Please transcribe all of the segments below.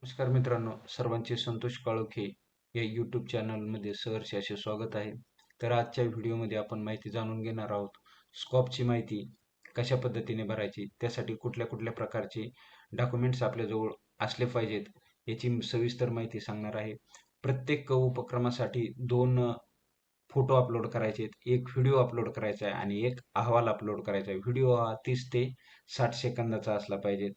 नमस्कार मित्रांनो, सर्वांचे संतोष काळोखे या यूट्यूब चॅनलमध्ये सहर्ष असे स्वागत आहे. तर आजच्या व्हिडिओमध्ये आपण माहिती जाणून घेणार आहोत. स्कॉपची माहिती कशा पद्धतीने भरायची, त्यासाठी कुठल्या कुठल्या प्रकारचे डॉक्युमेंट्स आपल्याजवळ असले पाहिजेत, याची सविस्तर माहिती सांगणार आहे. प्रत्येक उपक्रमासाठी दोन फोटो अपलोड करायचे आहेत, एक व्हिडिओ अपलोड करायचा आहे आणि एक अहवाल अपलोड करायचा आहे. व्हिडिओ हा 30 ते 60 सेकंदाचा असला पाहिजे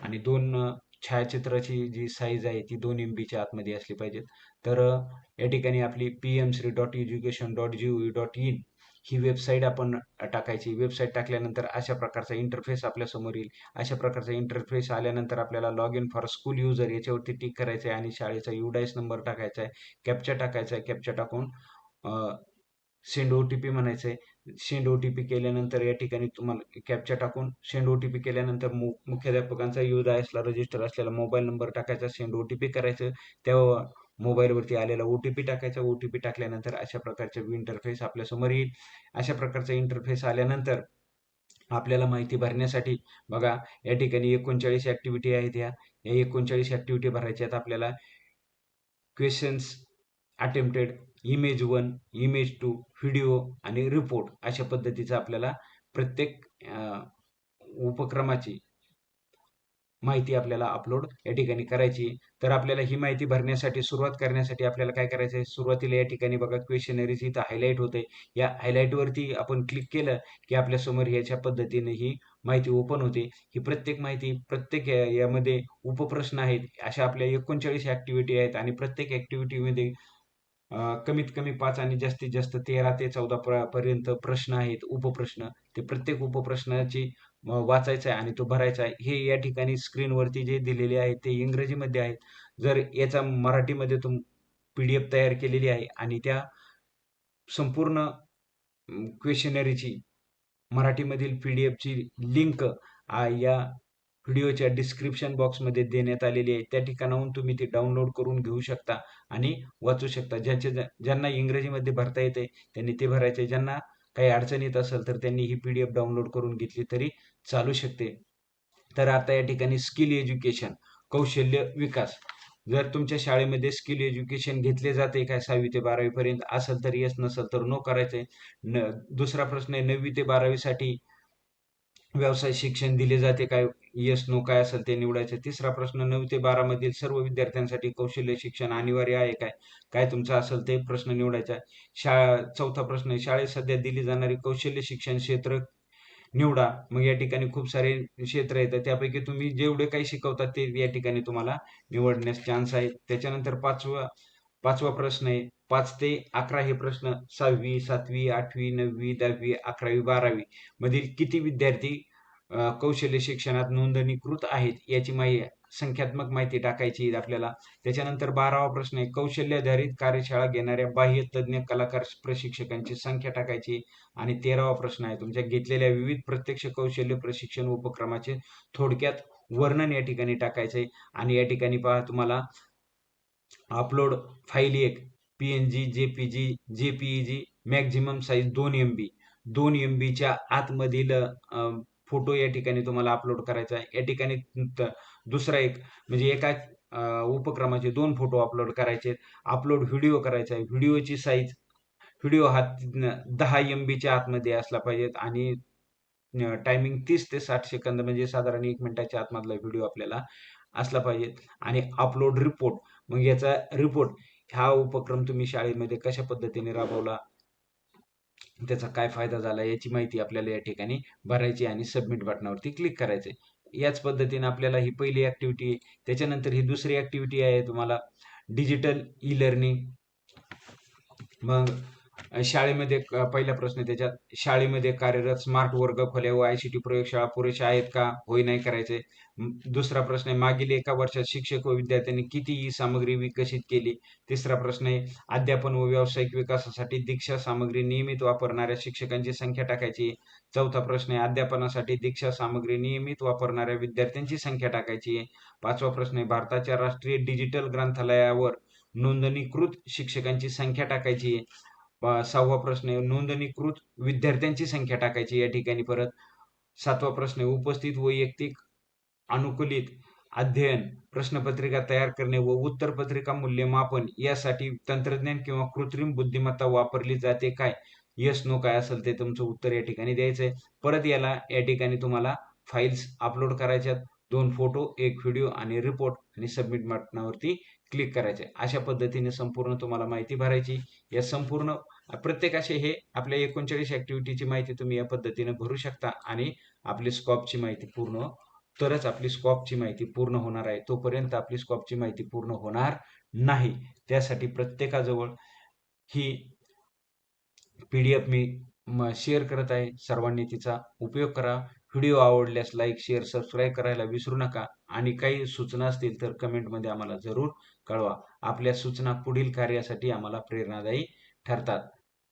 आणि दोन छायाचित्राची जी साईज आहे ती 2 MBच्या आतमध्ये असली पाहिजे. तर या ठिकाणी आपली pmsri.education.gov.in ही वेबसाईट आपण टाकायची. वेबसाईट टाकल्यानंतर अशा प्रकारचा इंटरफेस आपल्यासमोर येईल. अशा प्रकारचा इंटरफेस आल्यानंतर आपल्याला log in for school user याच्यावरती टिक करायचं आहे आणि शाळेचा UDIS नंबर टाकायचा आहे, कॅप्चा टाकायचा आहे. कॅप्चा टाकून सेंड OTP म्हणायचंय. सेंड OTP केल्यानंतर या ठिकाणी तुम्हाला कॅप्चा टाकून सेंड OTP केल्यानंतर मुख्याध्यापकांचा UDISला रजिस्टर असलेला मोबाईल नंबर टाकायचा, सेंड OTP करायचं. त्या मोबाईलवरती आलेला OTP टाकायचा. OTP टाकल्यानंतर अशा प्रकारचे इंटरफेस आपल्यासमोर येईल. अशा प्रकारचा इंटरफेस आल्यानंतर आपल्याला माहिती भरण्यासाठी बघा, या ठिकाणी 39 ऍक्टिव्हिटी आहेत. या 39 ऍक्टिव्हिटी भरायच्या आहेत आपल्याला. Questions attempted, image 1, image 2, video आणि रिपोर्ट अशा पद्धतीचं आपल्याला प्रत्येक उपक्रमाची माहिती आपल्याला अपलोड या ठिकाणी करायची. तर आपल्याला ही माहिती भरण्यासाठी सुरुवात करण्यासाठी आपल्याला काय करायचं आहे, सुरुवातीला या ठिकाणी बघा क्वेश्चनरीज इथं हायलाईट होते. या हायलाईटवरती आपण क्लिक केलं की आपल्यासमोर याच्या पद्धतीने ही माहिती ओपन होते. ही प्रत्येक माहिती प्रत्येक यामध्ये उपप्रश्न आहेत. अशा आपल्या 39 ऍक्टिव्हिटी आहेत आणि प्रत्येक ऍक्टिव्हिटीमध्ये कमीत कमी 5 आणि जास्तीत जास्त 13 ते 14 पर्यंत प्रश्न आहेत, उपप्रश्न. ते प्रत्येक उपप्रश्नाची वाचायचा आहे आणि तो भरायचा आहे. हे या ठिकाणी स्क्रीनवरती जे दिलेले आहे ते इंग्रजीमध्ये आहेत. जर याचा मराठीमध्ये PDF तयार केलेली आहे आणि त्या संपूर्ण क्वेशनरीची मराठीमधील PDFची लिंक या व्हिडिओच्या डिस्क्रिप्शन बॉक्समध्ये देण्यात आलेली आहे. त्या ठिकाणाहून तुम्ही ती डाउनलोड करून घेऊ शकता आणि वाचू शकता. ज्यांना इंग्रजीमध्ये भरता येते त्यांनी ते भरायचे. ज्यांना काही अडचण येत असेल तर त्यांनी ही PDF डाउनलोड करून घेतली तरी चालू शकते. तर आता या ठिकाणी स्किल एज्युकेशन, कौशल्य विकास. जर तुमच्या शाळेमध्ये स्किल एज्युकेशन घेतले जाते काय 6वी ते 12वी पर्यंत असेल तर येस, नसेल तर नो करायचंय. दुसरा प्रश्न आहे 9वी ते 12वी साठी व्यवसाय शिक्षण दिले जाते काय, येस नो काय असेल ते निवडायचं. तिसरा प्रश्न 9 ते 12 मधील सर्व विद्यार्थ्यांसाठी कौशल्य शिक्षण अनिवार्य आहे काय, काय तुमचं असेल ते प्रश्न निवडायचा. चौथा प्रश्न आहे शाळेत सध्या दिली जाणारी कौशल्य शिक्षण क्षेत्र निवडा. मग या ठिकाणी खूप सारे क्षेत्र आहेत, त्यापैकी तुम्ही जेवढे काही शिकवतात ते या ठिकाणी तुम्हाला निवडण्यास चान्स आहे. त्याच्यानंतर पाचवा प्रश्न आहे 5 ते 11 हे प्रश्न 6वी, 7वी, 8वी, 9वी, 10वी, 11वी, 12वी मधील किती विद्यार्थी कौशल्य शिक्षणात नोंदणीकृत आहेत याची संख्यात्मक माहिती टाकायची आपल्याला. त्याच्यानंतर 12वा प्रश्न आहे कौशल्याधारित कार्यशाळा घेणाऱ्या बाह्य तज्ञ कलाकार प्रशिक्षकांची संख्या टाकायची. आणि 13वा प्रश्न आहे तुमच्या घेतलेल्या विविध प्रत्यक्ष कौशल्य प्रशिक्षण उपक्रमाचे थोडक्यात वर्णन या ठिकाणी टाकायचंय. आणि या ठिकाणी पहा तुम्हाला अपलोड फाईल एक PNG, JPG, JPEG, maximum size 2 MB, 2 MBच्या आतमधील फोटो या ठिकाणी तुम्हाला अपलोड करायचा आहे. या ठिकाणी दुसरा एक म्हणजे एका उपक्रमाचे 2 फोटो अपलोड करायचे. अपलोड व्हिडिओ करायचा आहे. व्हिडिओची साईज, व्हिडिओ हा 10 MBच्या आतमध्ये असला पाहिजेत आणि टायमिंग 30 ते 60 सेकंद म्हणजे साधारण 1 मिनिटाच्या आतमधला व्हिडिओ आपल्याला असला पाहिजे. आणि अपलोड रिपोर्ट, मग याचा रिपोर्ट, हा उपक्रम तुम्ही शाळेमध्ये कशा पद्धतीने राबवला, त्याचा काय फायदा झाला याची माहिती आपल्याला या ठिकाणी भरायची आणि सबमिट बटनावरती क्लिक करायचे. याच पद्धतीने आपल्याला ही पहिली ऍक्टिव्हिटी आहे. त्याच्यानंतर ही दुसरी ऍक्टिव्हिटी आहे तुम्हाला डिजिटल ई लर्निंग. मग शाळेमध्ये पहिला प्रश्न त्याच्यात शाळेमध्ये कार्यरत स्मार्ट वर्गखोल्या व ICT प्रयोगशाळा पुरेशा आहेत का, होय नाही करायचे. दुसरा प्रश्न आहे मागील एका वर्षात शिक्षक व विद्यार्थ्यांनी किती ई सामग्री विकसित केली. तिसरा प्रश्न आहे अध्यापन व व्यावसायिक विकासासाठी दीक्षा सामग्री नियमित वापरणाऱ्या शिक्षकांची संख्या टाकायची. चौथा प्रश्न आहे अध्यापनासाठी दीक्षा सामग्री नियमित वापरणाऱ्या विद्यार्थ्यांची संख्या टाकायची. पाचवा प्रश्न आहे भारताच्या राष्ट्रीय डिजिटल ग्रंथालयावर नोंदणीकृत शिक्षकांची संख्या टाकायची. 6वा प्रश्न आहे नोंदणीकृत विद्यार्थ्यांची संख्या टाकायची या ठिकाणी परत. 7वा प्रश्न आहे उपस्थित वैयक्तिक अनुकूलित अध्ययन, प्रश्नपत्रिका तयार करणे व उत्तरपत्रिका मूल्यमापन यासाठी तंत्रज्ञान किंवा कृत्रिम बुद्धिमत्ता वापरली जाते काय? येस नो काय असेल ते तुमचं उत्तर या ठिकाणी द्यायचंय. परत या ठिकाणी तुम्हाला फाईल्स अपलोड करायच्यात. 2 फोटो, 1 व्हिडिओ आणि रिपोर्ट आणि सबमिट बटनावरती क्लिक करायचे. अशा पद्धतीने संपूर्ण तुम्हाला माहिती भरायची. या संपूर्ण प्रत्येक असे हे आपल्या 39 ऍक्टिव्हिटीची माहिती तुम्ही या पद्धतीने भरू शकता आणि आपली स्कॉपची माहिती पूर्ण तरच आपली स्कॉपची माहिती पूर्ण होणार आहे. तोपर्यंत आपली स्कॉपची माहिती पूर्ण होणार नाही. त्यासाठी प्रत्येकाजवळ ही PDF मी शेअर करत आहे. सर्वांनी तिचा उपयोग करा. व्हिडिओ आवडल्यास लाईक, शेअर, सबस्क्राईब करायला विसरू नका आणि काही सूचना असतील तर कमेंटमध्ये आम्हाला जरूर कळवा. आपल्या सूचना पुढील कार्यासाठी आम्हाला प्रेरणादायी ठरतात.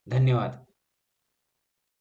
धन्यवाद.